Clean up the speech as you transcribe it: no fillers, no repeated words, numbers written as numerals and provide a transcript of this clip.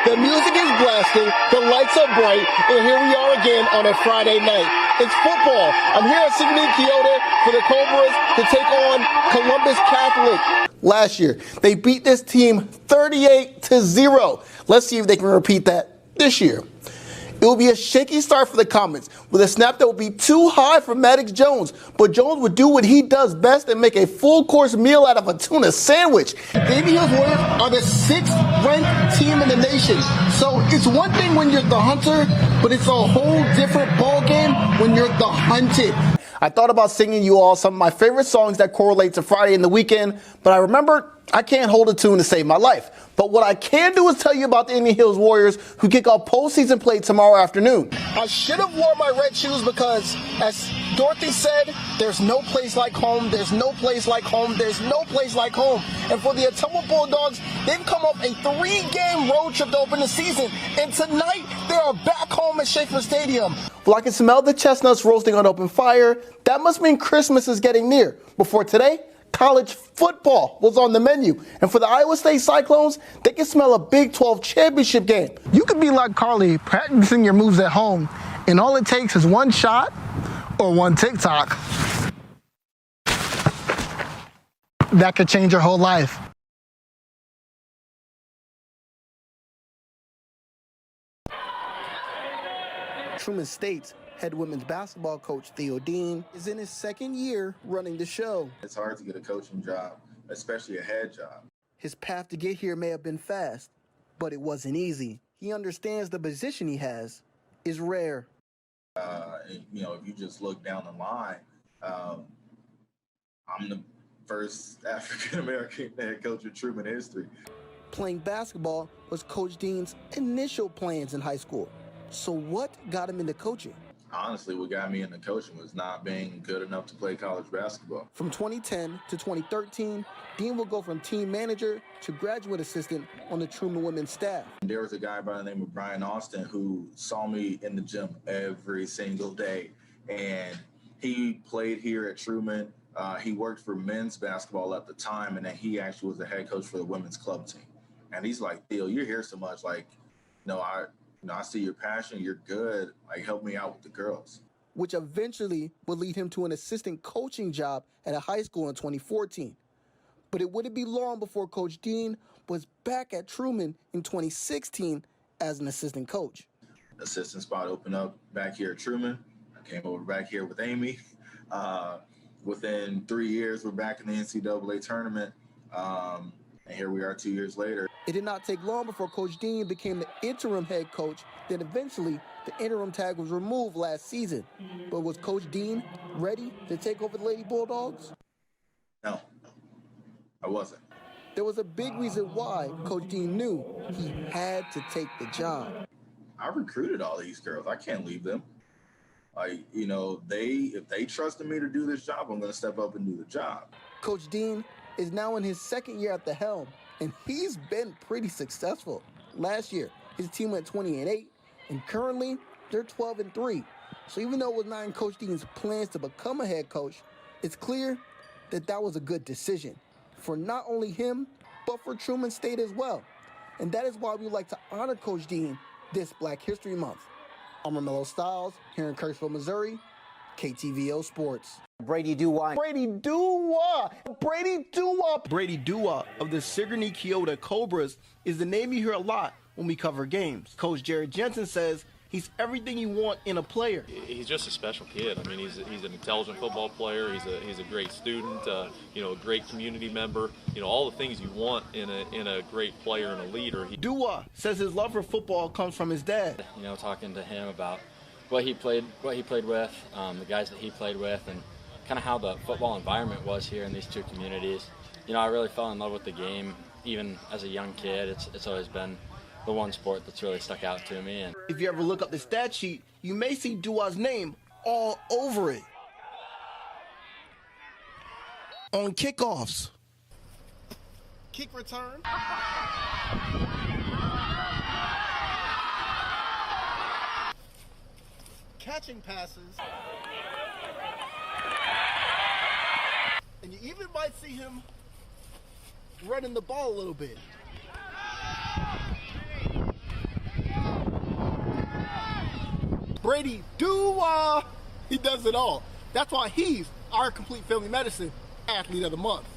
The music is blasting, the lights are bright, and here we are again on a Friday night. It's football. I'm here at Sydney Kyoto for the Cobras to take on Columbus Catholic. Last year, they beat this team 38-0. Let's see if they can repeat that this year. It will be a shaky start for the Comets with a snap that will be too high for Maddox Jones. But Jones would do what he does best and make a full-course meal out of a tuna sandwich. Navy Hills Warriors are the 6th-ranked team in the nation. So it's one thing when you're the hunter, but it's a whole different ballgame when you're the hunted. I thought about singing you all some of my favorite songs that correlate to Friday and the weekend, but I remembered I can't hold a tune to save my life. But what I can do is tell you about the Indian Hills Warriors, who kick off postseason play tomorrow afternoon. I should have worn my red shoes because, as Dorothy said, there's no place like home, there's no place like home, there's no place like home. And for the Ottumwa Bulldogs, they've come off a 3-game road trip to open the season. And tonight, they are back home at Schaefer Stadium. Well, I can smell the chestnuts roasting on open fire. That must mean Christmas is getting near. Before today, college football was on the menu. And for the Iowa State Cyclones, they can smell a Big 12 championship game. You could be like Carly, practicing your moves at home, and all it takes is one shot or one TikTok. That could change your whole life. Truman State's head women's basketball coach, Theo Dean, is in his 2nd year running the show. It's hard to get a coaching job, especially a head job. His path to get here may have been fast, but it wasn't easy. He understands the position he has is rare. If you just look down the line, I'm the first African-American head coach of Truman history. Playing basketball was Coach Dean's initial plans in high school. So what got him into coaching? Honestly, what got me into coaching was not being good enough to play college basketball. From 2010 to 2013, Dean will go from team manager to graduate assistant on the Truman women's staff. There was a guy by the name of Brian Austin who saw me in the gym every single day, and he played here at Truman. He worked for men's basketball at the time, and then he actually was the head coach for the women's club team. And he's like, Theo, you're here so much. I see your passion. You're good. Help me out with the girls. Which eventually would lead him to an assistant coaching job at a high school in 2014. But it wouldn't be long before Coach Dean was back at Truman in 2016 as an assistant coach. Assistant spot opened up back here at Truman. I came over back here with Amy. Within 3 years, we're back in the NCAA tournament. And here we are 2 years later. It did not take long before Coach Dean became the interim head coach. Then eventually, the interim tag was removed last season. But was Coach Dean ready to take over the Lady Bulldogs? No, I wasn't. There was a big reason why Coach Dean knew he had to take the job. I recruited all these girls. I can't leave them. If they trusted me to do this job, I'm going to step up and do the job. Coach Dean is now in his 2nd year at the helm, and he's been pretty successful. Last year, his team went 20-8, and currently they're 12-3. So even though it was not in Coach Dean's plans to become a head coach, it's clear that that was a good decision for not only him, but for Truman State as well. And that is why we like to honor Coach Dean this Black History Month. I'm Romelo Styles, here in Kirksville, Missouri, KTVO Sports. Brady Duwa. Brady Duwa. Brady Duwa. Brady Duwa of the Sigourney Kyoto Cobras is the name you hear a lot when we cover games. Coach Jared Jensen says he's everything you want in a player. He's just a special kid. I mean, he's an intelligent football player. He's a great student. A great community member. All the things you want in a great player and a leader. Duwa says his love for football comes from his dad. Talking to him about what he played with, the guys that he played with, and kind of how the football environment was here in these two communities. I really fell in love with the game, even as a young kid. It's always been the one sport that's really stuck out to me. And if you ever look up the stat sheet, you may see Duwa's name all over it. On kickoffs, kick return, catching passes, and you even might see him running the ball a little bit. Brady he does it all. That's why he's our complete family medicine athlete of the month.